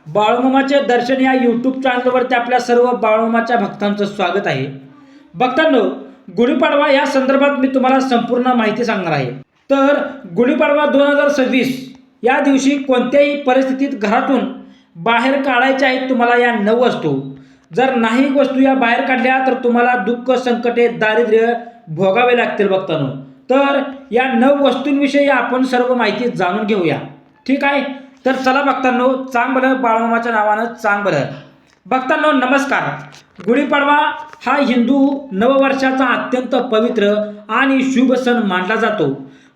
बाळूमामाचे दर्शन या यूट्यूब चॅनलवरती आपल्या सर्व बाळूमामाच्या भक्तांचं स्वागत आहे. भक्तांनो, गुढीपाडवा या संदर्भात मी तुम्हाला संपूर्ण माहिती सांगणार आहे. तर गुढीपाडवा 2026 या दिवशी कोणत्याही परिस्थितीत घरातून बाहेर काढायच्या आहेत तुम्हाला या 9 वस्तू. जर नाही वस्तू या बाहेर काढल्या तर तुम्हाला दुःख, संकटे, दारिद्र्य भोगावे लागतील भक्तांनो. तर या 9 वस्तूंविषयी आपण सर्व माहिती जाणून घेऊया. ठीक आहे, तर चला भक्तांनो, चांग भलं बाळूमामाच्या नावानं चांग भलं. भक्तांनो नमस्कार. गुढीपाडवा हा हिंदू नववर्षाचा अत्यंत पवित्र आणि शुभ सण मानला जातो.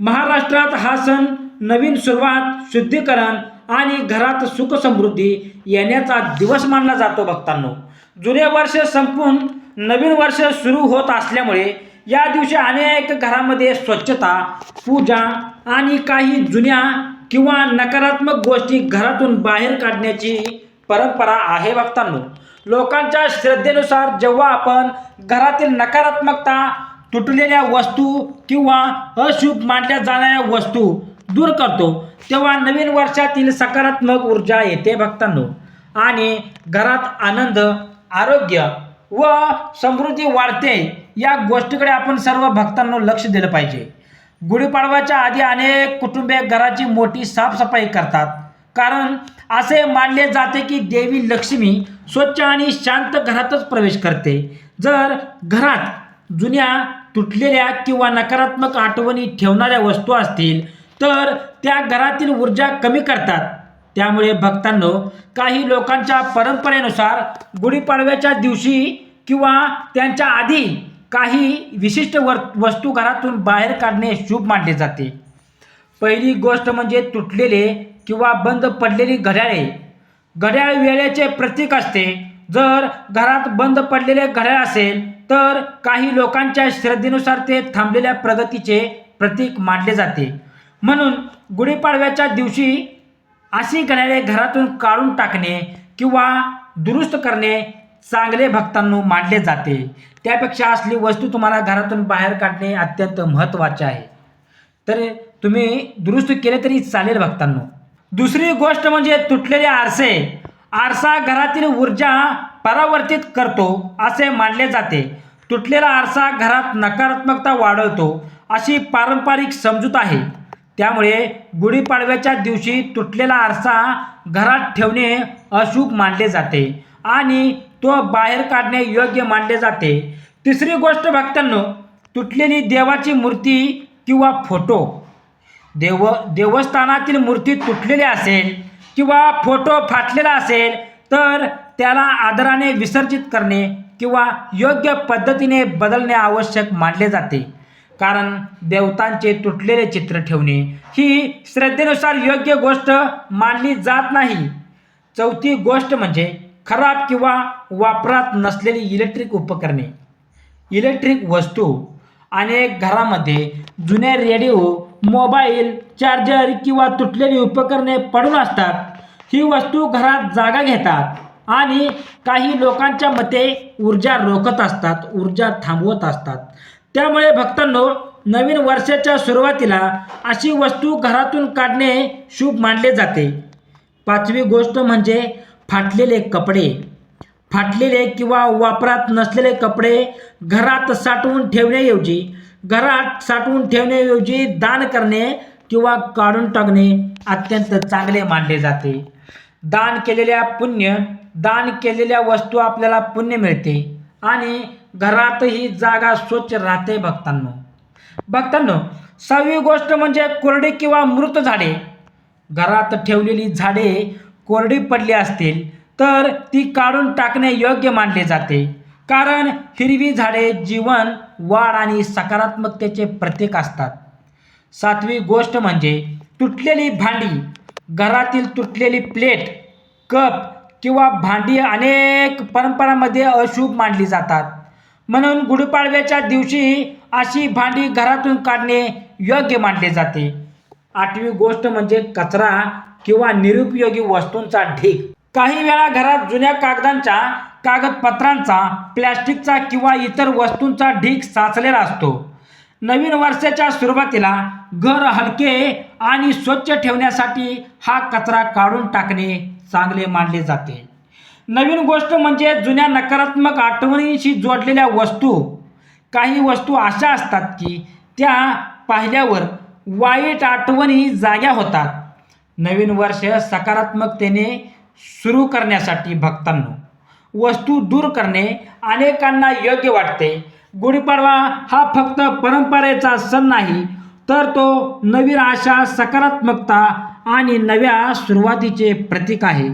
महाराष्ट्रात हा सण नवीन सुरुवात, शुद्धीकरण आणि घरात सुख समृद्धी येण्याचा दिवस मानला जातो. भक्तांनो, जुने वर्ष संपून नवीन वर्ष सुरू होत असल्यामुळे या दिवशी अनेक घरामध्ये स्वच्छता, पूजा आणि काही जुन्या किंवा नकारात्मक गोष्टी घरातून बाहेर काढण्याची परंपरा आहे. भक्तांनो, लोकांच्या श्रद्धेनुसार जेव्हा आपण घरातील नकारात्मकता, तुटलेल्या वस्तू किंवा अशुभ मानल्या जाणाऱ्या वस्तू दूर करतो तेव्हा नवीन वर्षातील सकारात्मक ऊर्जा येते. भक्तांनो, आणि घरात आनंद, आरोग्य व समृद्धी वाढते. या गोष्टीकडे आपण सर्व भक्तांनो लक्ष दिलं पाहिजे. गुढीपाडव्याच्या आधी अनेक कुटुंबे घराची मोठी साफसफाई करतात, कारण असे मानले जाते की देवी लक्ष्मी स्वच्छ आणि शांत घरातच प्रवेश करते. जर घरात जुन्या, तुटलेल्या किंवा नकारात्मक आठवणी ठेवणाऱ्या वस्तू असतील तर त्या घरातील ऊर्जा कमी करतात. त्यामुळे भक्तांनो, काही लोकांच्या परंपरेनुसार गुढीपाडव्याच्या दिवशी किंवा त्यांच्या आधी काही विशिष्ट वस्तू घरातून बाहेर काढणे शुभ मानले जाते. पहिली गोष्ट म्हणजे तुटलेले किंवा बंद पडलेली घड्याळे. घड्याळ वेळेचे प्रतीक असते. जर घरात बंद पडलेले घड्याळ असेल तर काही लोकांच्या श्रद्धेनुसार ते थांबलेल्या प्रगतीचे प्रतीक मानले जाते. म्हणून गुढीपाडव्याच्या दिवशी अशी घड्याळे घरातून काढून टाकणे किंवा दुरुस्त करणे चांगले भक्तांनो मानले जाते. त्यापेक्षा असली वस्तू तुम्हाला घरातून बाहेर काढणे अत्यंत महत्त्वाचे आहे. तर तुम्ही दुरुस्त केले तरी चालेल भक्तांनो. दुसरी गोष्ट म्हणजे तुटलेले आरसे. आरसा घरातील ऊर्जा परावर्तित करतो असे मानले जाते. तुटलेला आरसा घरात नकारात्मकता वाढवतो अशी पारंपरिक समजूत आहे. त्यामुळे गुढीपाडव्याच्या दिवशी तुटलेला आरसा घरात ठेवणे अशुभ मानले जाते आणि तो बाहेर काढणे योग्य मानले जाते. तिसरी गोष्ट भक्तांनो, तुटलेली देवाची मूर्ती किंवा फोटो. देवस्थानातील मूर्ती तुटलेली असेल किंवा फोटो फाटलेला असेल तर त्याला आदराने विसर्जित करणे किंवा योग्य पद्धतीने बदलणे आवश्यक मानले जाते. कारण देवतांचे तुटलेले चित्र ठेवणे ही श्रद्धेनुसार योग्य गोष्ट मानली जात नाही. चौथी गोष्ट म्हणजे खराब किंवा वापरात नसलेली इलेक्ट्रिक उपकरणे. इलेक्ट्रिक वस्तू. अनेक घरामध्ये जुने रेडिओ, मोबाईल, चार्जर किंवा तुटलेली उपकरणे पडून असतात. ही वस्तू घरात जागा घेतात आणि काही लोकांच्या मते ऊर्जा रोखत असतात, ऊर्जा थांबवत असतात. त्यामुळे भक्तांनो, नवीन वर्षाच्या सुरुवातीला अशी वस्तू घरातून काढणे शुभ मानले जाते. पाचवी गोष्ट म्हणजे फाटलेले कपडे. फाटलेले किंवा वापरात नसलेले कपडे घरात साठवून ठेवण्याऐवजी दान करणे किंवा काढून टाकणे अत्यंत चांगले मानले जाते. दान केलेल्या वस्तू आपल्याला पुण्य मिळते आणि घरातही जागा स्वच्छ राहते. भक्तांनो, सहावी गोष्ट म्हणजे कोरडी किंवा मृत झाडे. घरात ठेवलेली झाडे कोरडी पडली असतील तर ती काढून टाकणे योग्य मानले जाते. कारण हिरवी झाडे जीवन, वाढ आणि सकारात्मकतेचे प्रतीक असतात. सातवी गोष्ट म्हणजे तुटलेली भांडी. घरातील तुटलेली प्लेट, कप किंवा भांडी अनेक परंपरांमध्ये अशुभ मानली जातात. म्हणून गुढीपाडव्याच्या दिवशी अशी भांडी घरातून काढणे योग्य मानले जाते. आठवी गोष्ट म्हणजे कचरा किंवा निरुपयोगी वस्तूंचा ढीग. काही वेळा घरात जुन्या कागदपत्रांचा, प्लॅस्टिकचा किंवा इतर वस्तूंचा ढीग साचलेला असतो. नवीन वर्षाच्या सुरुवातीला घर हलके आणि स्वच्छ ठेवण्यासाठी हा कचरा काढून टाकणे चांगले मानले जाते. नवीन गोष्ट म्हणजे जुन्या नकारात्मक आठवणींशी जोडलेल्या वस्तू. काही वस्तू अशा असतात की त्या पाहिल्यावर वाईट आठवणी जाग्या होतात. नवीन वर्ष सकारात्मकतेने सुरू करण्यासाठी भक्तांनो वस्तू दूर करणे अनेकांना योग्य वाटते. गुढीपाडवा हा फक्त परंपरेचा सण नाही, तर तो नवीन आशा, सकारात्मकता आणि नव्या सुरुवातीचे प्रतीक आहे.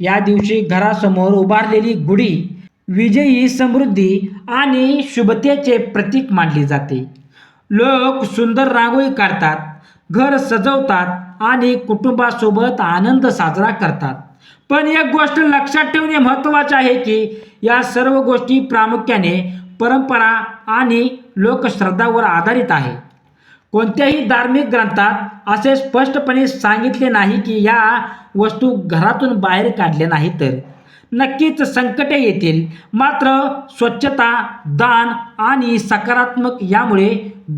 या दिवशी घरासमोर उभारलेली गुढी विजयी, समृद्धी आणि शुभतेचे प्रतीक मानली जाते. लोक सुंदर रांगोळी काढतात, घर सजवतात आणि कुटुंबासोबत आनंद साजरा करतात. पण एक गोष्ट लक्षात ठेवणे महत्त्वाचे आहे की या सर्व गोष्टी प्रामुख्याने परंपरा आणि लोकश्रद्धावर आधारित आहे. कोणत्याही धार्मिक ग्रंथात असे स्पष्टपणे सांगितले नाही की या वस्तू घरातून बाहेर काढल्या नाही तर नक्कीच संकटे येतील. मात्र स्वच्छता, दान आणि सकारात्मक यामुळे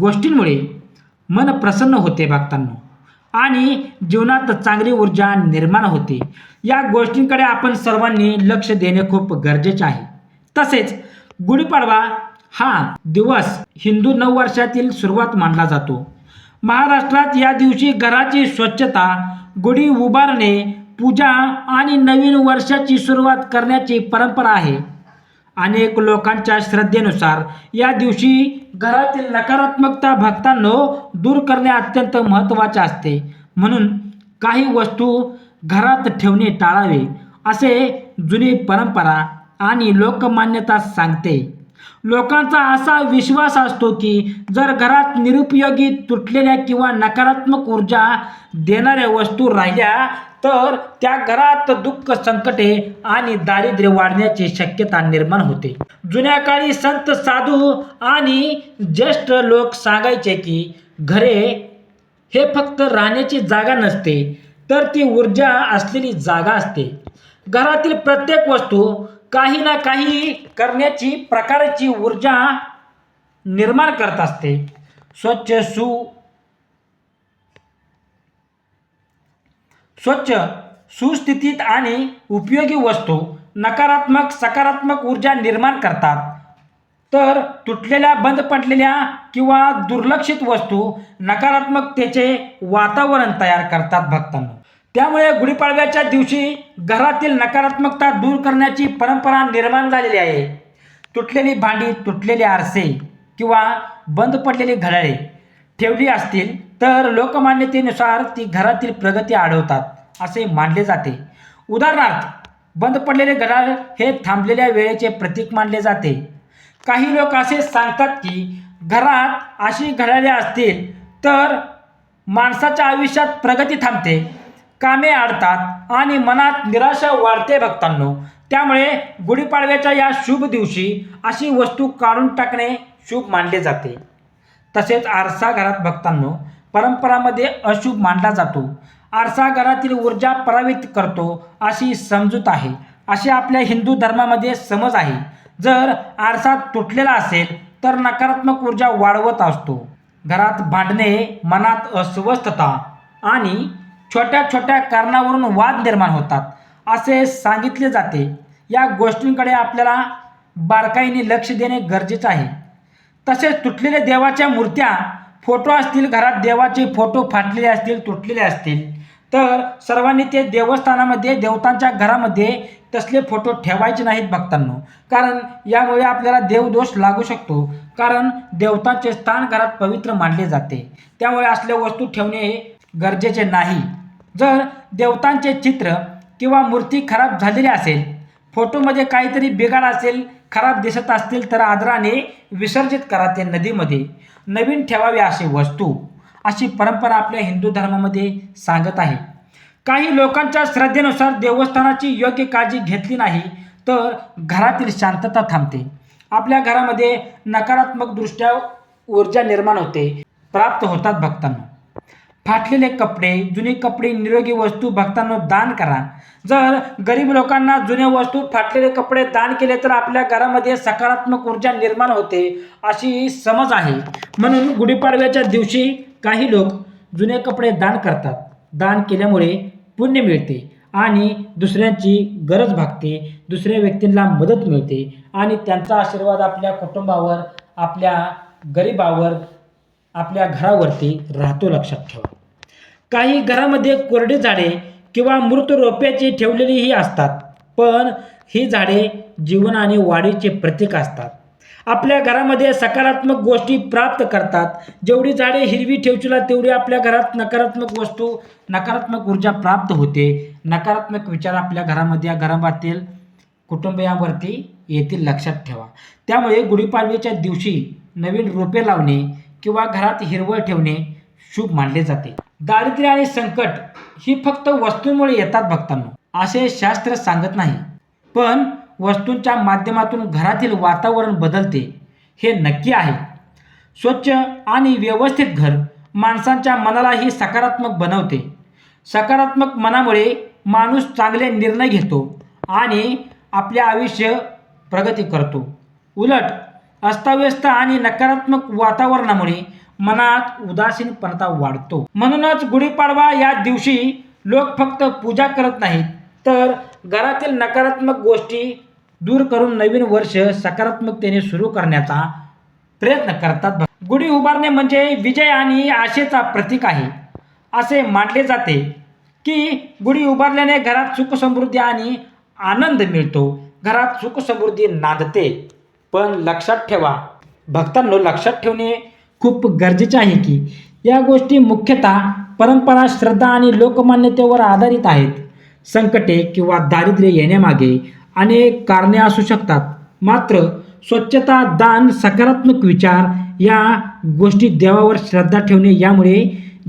गोष्टींमुळे मन प्रसन्न होते भक्तांनो, आणि जीवनात चांगली ऊर्जा निर्माण होते. या गोष्टींकडे आपण सर्वांनी लक्ष देणे खूप गरजेचे आहे. तसेच गुढीपाडवा हा दिवस हिंदू नववर्षातील सुरुवात मानला जातो. महाराष्ट्रात या दिवशी घराची स्वच्छता, गुढी उभारणे, पूजा आणि नवीन वर्षाची सुरुवात करण्याची परंपरा आहे. अनेक लोकांच्या श्रद्धेनुसार या दिवशी घरातील नकारात्मकता भक्तांनो दूर करणे अत्यंत महत्त्वाचे असते. म्हणून काही वस्तू घरात ठेवणे टाळावे असे जुनी परंपरा आणि लोकमान्यता सांगते. लोकांचा असा विश्वास असतो की जर घरात निरुपयोगी, तुटलेल्या किंवा नकारात्मक ऊर्जा देणाऱ्या वस्तू राहिल्या तर त्या घरात दुःख, संकटे आणि दारिद्र्य वाढण्याची शक्यता निर्माण होते. जुन्या काळी संत, साधू आणि ज्येष्ठ लोक सांगायचे की घरे हे फक्त राहण्याची जागा नसते, तर ती ऊर्जा असलेली जागा असते. घरातील प्रत्येक वस्तू काही ना काही करण्याची प्रकारची ऊर्जा निर्माण करत असते. स्वच्छ, सुस्थितीत आणि उपयोगी वस्तू नकारात्मक, सकारात्मक ऊर्जा निर्माण करतात. तर तुटलेल्या, बंद पडलेल्या किंवा दुर्लक्षित वस्तू नकारात्मकतेचे वातावरण तयार करतात भक्तांनो. त्यामुळे गुढीपाडव्याच्या दिवशी घरातील नकारात्मकता दूर करण्याची परंपरा निर्माण झालेली आहे. तुटलेली भांडी, तुटलेले आरसे किंवा बंद पडलेली घड्याळे ठेवली असतील तर लोकमान्यतेनुसार ती घरातील प्रगती अडवतात असे मानले जाते. उदाहरणार्थ, बंद पडलेले घड्याळ हे थांबलेल्या वेळेचे प्रतीक मानले जाते. काही लोक असे सांगतात की घरात अशी घड्याळे असतील तर माणसाच्या आयुष्यात प्रगती थांबते, कामे अडतात आणि मनात निराशा वाढते भक्तांनो. त्यामुळे गुढीपाडव्याच्या या शुभ दिवशी अशी वस्तू काढून टाकणे शुभ मानले जाते. तसेच आरसा घरात भक्तांनो परंपरामध्ये अशुभ मानला जातो. आरसा घरातील ऊर्जा परावित करतो अशी समजूत आहे, अशी आपल्या हिंदू धर्मामध्ये समज आहे. जर आरसा तुटलेला असेल तर नकारात्मक ऊर्जा वाढवत असतो. घरात भांडणे, मनात अस्वस्थता आणि छोट्या छोट्या कारणावरून वाद निर्माण होतात असे सांगितले जाते. या गोष्टींकडे आपल्याला बारकाईने लक्ष देणे गरजेचे आहे. तसेच तुटलेल्या देवाच्या मूर्त्या, फोटो असतील घरात, देवाचे फोटो फाटलेले असतील, तुटलेले असतील तर सर्वांनी ते देवस्थानामध्ये, देवतांच्या घरामध्ये तसले फोटो ठेवायचे नाहीत भक्तांनो. कारण यामुळे आपल्याला देवदोष लागू शकतो. कारण देवतांचे स्थान घरात पवित्र मानले जाते. त्यामुळे असल्या वस्तू ठेवणे गरजेचे नाही. जर देवतांचे चित्र किंवा मूर्ती खराब झालेली असेल, फोटोमध्ये काहीतरी बिघाड असेल, खराब दिसत असतील तर आदराने विसर्जित करा ते नदीमध्ये. नवीन ठेवावे अशी वस्तू, अशी परंपरा आपल्या हिंदू धर्मामध्ये सांगत आहे. काही लोकांच्या श्रद्धेनुसार देवस्थानाची योग्य काळजी घेतली नाही तर घरातील शांतता थांबते. आपल्या घरामध्ये नकारात्मक दृष्ट्या ऊर्जा निर्माण होते, प्राप्त होतात भक्तांनो. फाटलेले कपडे, जुने कपडे, निरोगी वस्तू भक्तांनो दान करा. जर गरीब लोकांना जुने वस्तू, फाटलेले कपडे दान केले तर आपल्या घरामध्ये सकारात्मक ऊर्जा निर्माण होते अशी समज आहे. म्हणून गुढीपाडव्याच्या दिवशी काही लोक जुने कपडे दान करतात. दान केल्यामुळे पुण्य मिळते आणि दुसऱ्यांची गरज भागते, दुसऱ्या व्यक्तींना मदत मिळते आणि त्यांचा आशीर्वाद आपल्या कुटुंबावर, आपल्या गरिबावर, आपल्या घरावरती राहतो. लक्षात ठेवा. काही घरामध्ये कोरडी झाडे किंवा मृत रोप्याची ठेवलेलीही असतात, पण ही झाडे जीवन आणि वाढीचे प्रतीक असतात. आपल्या घरामध्ये सकारात्मक गोष्टी प्राप्त करतात. जेवढी झाडे हिरवी ठेवशील तेवढी आपल्या घरात नकारात्मक वस्तू, नकारात्मक ऊर्जा प्राप्त होते. नकारात्मक विचार आपल्या घरामध्ये, घराबातील कुटुंबियांवरती येतील. लक्षात ठेवा. त्यामुळे गुढीपाडव्याच्या दिवशी नवीन रोपे लावणे किंवा घरात हिरवळ ठेवणे शुभ मानले जाते. दारिद्र्य आणि संकट ही फक्त वस्तूंमुळे येतात भक्तांनो, असे शास्त्र सांगत नाही. पण वस्तूंच्या माध्यमातून घरातील वातावरण बदलते हे नक्की आहे. स्वच्छ आणि व्यवस्थित घर माणसांच्या मनालाही सकारात्मक बनवते. सकारात्मक मनामुळे माणूस चांगले निर्णय घेतो आणि आपले आयुष्य प्रगती करतो. उलट अस्ताव्यस्त आणि नकारात्मक वातावरणामुळे मनात उदासीनपणा वाढतो. म्हणूनच गुढीपाडवा या दिवशी लोक फक्त पूजा करत नाहीत, तर घरातील नकारात्मक गोष्टी दूर करून नवीन वर्ष सकारात्मकतेने सुरू करण्याचा प्रयत्न करतात. गुढी उभारणे म्हणजे विजय आणि आशेचा प्रतीक आहे. असे मानले जाते की गुढी उभारल्याने घरात सुख समृद्धी आणि आनंद मिळतो. घरात सुख समृद्धी नांदते. पण लक्षात ठेवा भक्तांनो, लक्षात ठेवणे खूप गरजेचे आहे की या गोष्टी मुख्यतः परंपरा, श्रद्धा आणि लोकमान्यतेवर आधारित आहेत. संकटे किंवा दारिद्र्य येण्यामागे अनेक कारणे असू शकतात, मात्र स्वच्छता, दान, सकारात्मक विचार या गोष्टी, देवावर श्रद्धा ठेवणे यामुळे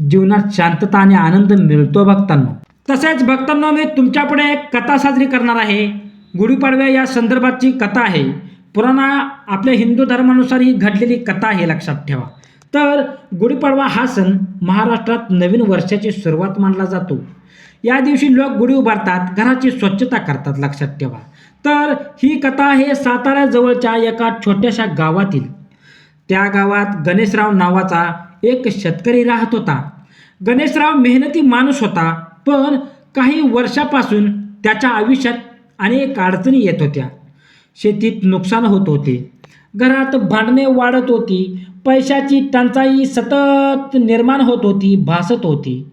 जीवनात शांतता आणि आनंद मिळतो भक्तांनो. तसेच भक्तांनो, मी तुमच्यापुढे एक कथा साजरी करणार आहे. गुढीपाडव्या या संदर्भाची कथा आहे. पुराणा आपल्या हिंदू धर्मानुसार ही घडलेली कथा आहे. लक्षात ठेवा. तर गुढीपाडवा हा सण महाराष्ट्रात नवीन वर्षाची सुरुवात मानला जातो. या दिवशी लोक गुढी उभारतात, घराची स्वच्छता करतात. लक्षात ठेवा. तर ही कथा आहे सातारा जवळच्या एका छोट्याशा गावातील. त्या गावात गणेशराव नावाचा एक शेतकरी राहत होता. गणेशराव मेहनती माणूस होता, पण काही वर्षापासून त्याच्या आयुष्यात अनेक अडचणी येत होत्या. शेतीत नुकसान होत होते, घरात भांडणे वाढत होती, पैशाची टंचाई सतत निर्माण होत होती, भासत होती.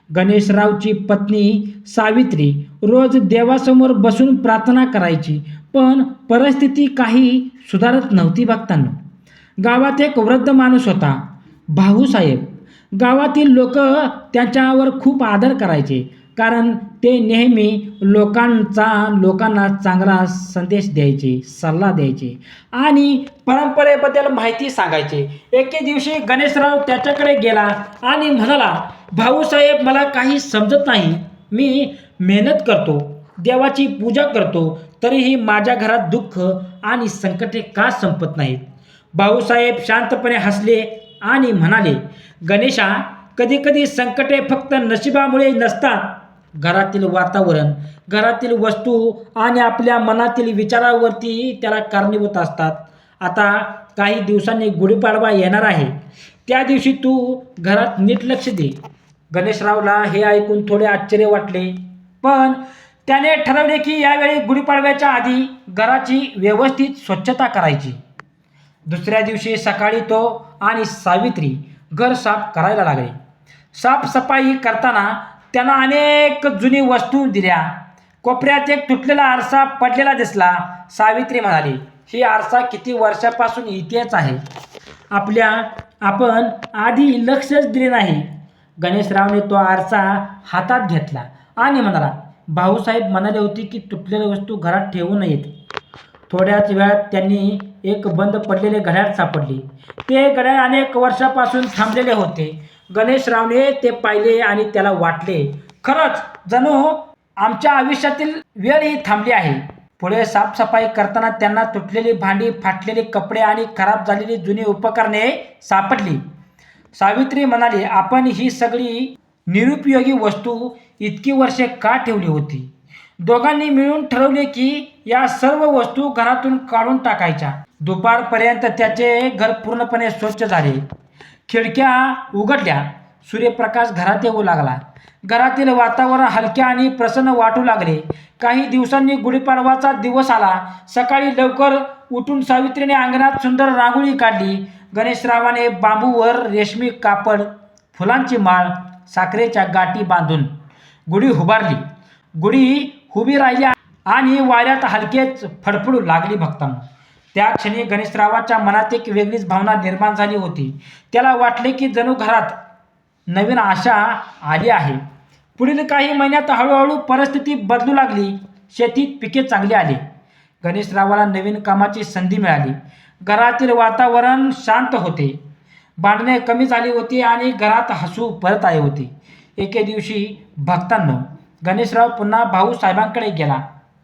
गणेशरावची पत्नी सावित्री रोज देवासमोर बसून प्रार्थना करायची, पण परिस्थिती काही सुधारत नव्हती भक्तांनो. गावात एक वृद्ध माणूस होता, भाऊसाहेब. गावातील लोक त्यांच्यावर खूप आदर करायचे, कारण ते नेहमी लोकांना चांगला संदेश द्यायचे, सल्ला द्यायचे आणि परंपरेबद्दल माहिती सांगायचे. एके दिवशी गणेशराव त्याच्याकडे गेला आणि म्हणाला, भाऊसाहेब, मला काही समजत नाही. मी मेहनत करतो, देवाची पूजा करतो, तरीही माझ्या घरात दुःख आणि संकटे का संपत नाहीत? भाऊसाहेब शांतपणे हसले आणि म्हणाले, गणेशा, कधीकधी संकटे फक्त नशिबामुळे नसतात. घरातील वातावरण, घरातील वस्तू आणि आपल्या मनातील विचारावरती त्याला कारणीभूत असतात. आता काही दिवसांनी गुढीपाडवा येणार आहे. त्या दिवशी तू घरात नीट लक्ष दे. गणेशरावला हे ऐकून थोडे आश्चर्य वाटले, पण त्याने ठरवले की यावेळी गुढीपाडव्याच्या आधी घराची व्यवस्थित स्वच्छता करायची. दुसऱ्या दिवशी सकाळी तो आणि सावित्री घर साफ करायला लागले. साफसफाई करताना त्यांना अनेक जुनी वस्तू दिल्या. कोपऱ्यात एक तुटलेला आरसा पडलेला दिसला. सावित्री म्हणाली, ही आरसा किती वर्षापासून इथेच आहे. आपण आधी लक्षच दिले नाही. गणेशरावने तो आरसा हातात घेतला आणि म्हणाला, भाऊसाहेब म्हणाले होते की तुटलेल्या वस्तू घरात ठेवू नयेत. थोड्याच वेळात त्यांनी एक बंद पडलेले घड्याळ सापडले. ते घड्याळ अनेक वर्षापासून थांबलेले होते. गणेशरावने ते पाहिले आणि त्याला वाटले, खरंच जणू आमच्या आयुष्यातील वेळ ही थांबली आहे. पुढे साफसफाई करताना त्यांना तुटलेली भांडी, फाटलेले कपडे आणि खराब झालेली जुनी उपकरणे सापडली. सावित्री म्हणाली, आपण ही सगळी निरुपयोगी वस्तू इतकी वर्षे का ठेवली होती? दोघांनी मिळून ठरवले की या सर्व वस्तू घरातून काढून टाकायच्या. दुपारपर्यंत त्याचे घर पूर्णपणे स्वच्छ झाले. खिडक्या उघडल्या, सूर्यप्रकाश घरात येऊ लागला. घरातील वातावरण हलके आणि प्रसन्न वाटू लागले. काही दिवसांनी गुढीपाडवाचा दिवस आला. सकाळी लवकर उठून सावित्रीने अंगणात सुंदर रांगोळी काढली. गणेशरावाने बांबूवर रेशमी कापड, फुलांची माळ, साखरेच्या गाठी बांधून गुढी उभारली. गुढी उभी राहिली आणि वाऱ्यात हलकेच फडफडू लागली. भक्तांनो, त्या क्षणी गणेशरावाच्या मनात एक वेगळीच भावना निर्माण झाली होती. त्याला वाटले की जणू घरात नवीन आशा आली आहे. पुढील काही महिन्यात हळूहळू परिस्थिती बदलू लागली. शेतीत पिके चांगली आली. गणेशरावाला नवीन कामाची संधी मिळाली. घरातील वातावरण शांत होते. भांडणे कमी झाली होती आणि घरात हसू परत आले होते. एके दिवशी भक्तांनो, गणेशराव पुन्हा भाऊसाहेबांकडे गेला.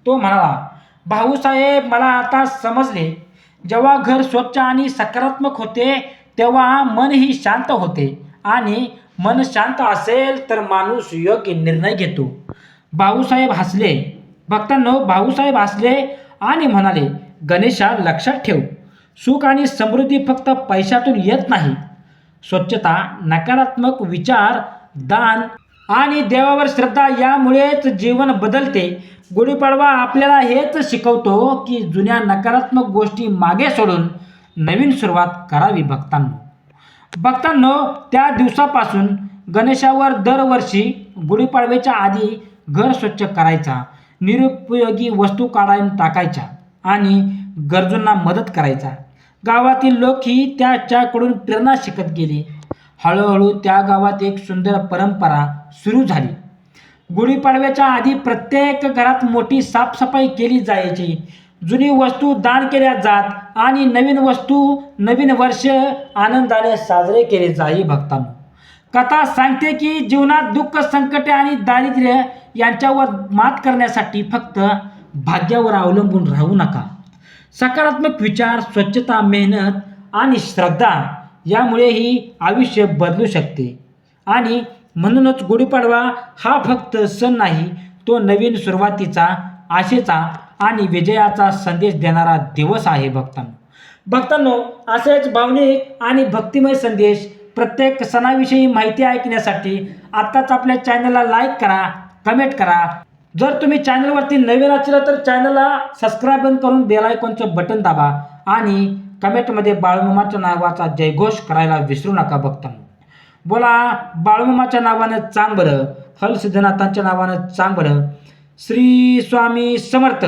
तो म्हणाला, भाऊसाहेब, मला आता समजले, जेव्हा घर स्वच्छ आणि सकारात्मक होते तेव्हा मनही शांत होते आणि मन शांत असेल तर माणूस योग्य निर्णय घेतो. भाऊसाहेब हसले. भक्तांनो, भाऊसाहेब हसले आणि म्हणाले, गणेशा, लक्षात ठेव, सुख आणि समृद्धी फक्त पैशातून येत नाही. स्वच्छता, नकारात्मक विचार, दान आणि देवावर श्रद्धा यामुळेच जीवन बदलते. गुढीपाडवा आपल्याला हेच शिकवतो की जुन्या नकारात्मक गोष्टी मागे सोडून नवीन सुरुवात करावी. भक्तांनो, त्या दिवसापासून गणेशावर दरवर्षी गुढीपाडव्याच्या आधी घर स्वच्छ करायचा, निरुपयोगी वस्तू काढून टाकायच्या आणि गरजूंना मदत करायचा. गावातील लोकही त्याच्याकडून प्रेरणा शिकत गेले. हळूहळू त्या गावात एक सुंदर परंपरा सुरू झाली. गुढीपाडव्याच्या आधी प्रत्येक घरात मोठी साफसफाई केली जायची. जुनी वस्तू दान केल्या जात आणि नवीन वर्ष आनंदाने साजरे केले जाई. भक्तांनो, कथा सांगते की जीवनात दुःख, संकटे आणि दारिद्र्य यांच्यावर मात करण्यासाठी फक्त भाग्यावर अवलंबून राहू नका. सकारात्मक विचार, स्वच्छता, मेहनत आणि श्रद्धा यामुळेही आयुष्य बदलू शकते. आणि म्हणूनच गुढीपाडवा हा फक्त सण नाही, तो नवीन सुरुवातीचा, आशेचा आणि विजयाचा संदेश देणारा दिवस आहे. भक्तांनो, असेच भावनिक आणि भक्तिमय संदेश प्रत्येक सणाविषयी माहिती ऐकण्यासाठी आत्ताच आपल्या चॅनलला लाईक करा, कमेंट करा. जर तुम्ही चॅनलवरती नवीन असाल तर चॅनलला सबस्क्राईब करून बेल आयकॉनचं बटन दाबा आणि कमेंटमध्ये बाळूमामाच्या नावाचा जयघोष करायला विसरू नका. भक्तांनो, बोला बाळूमामाच्या नावानं चांग बरं, हल सिद्धनाथांच्या नावानं चांग बरं. श्री स्वामी समर्थ.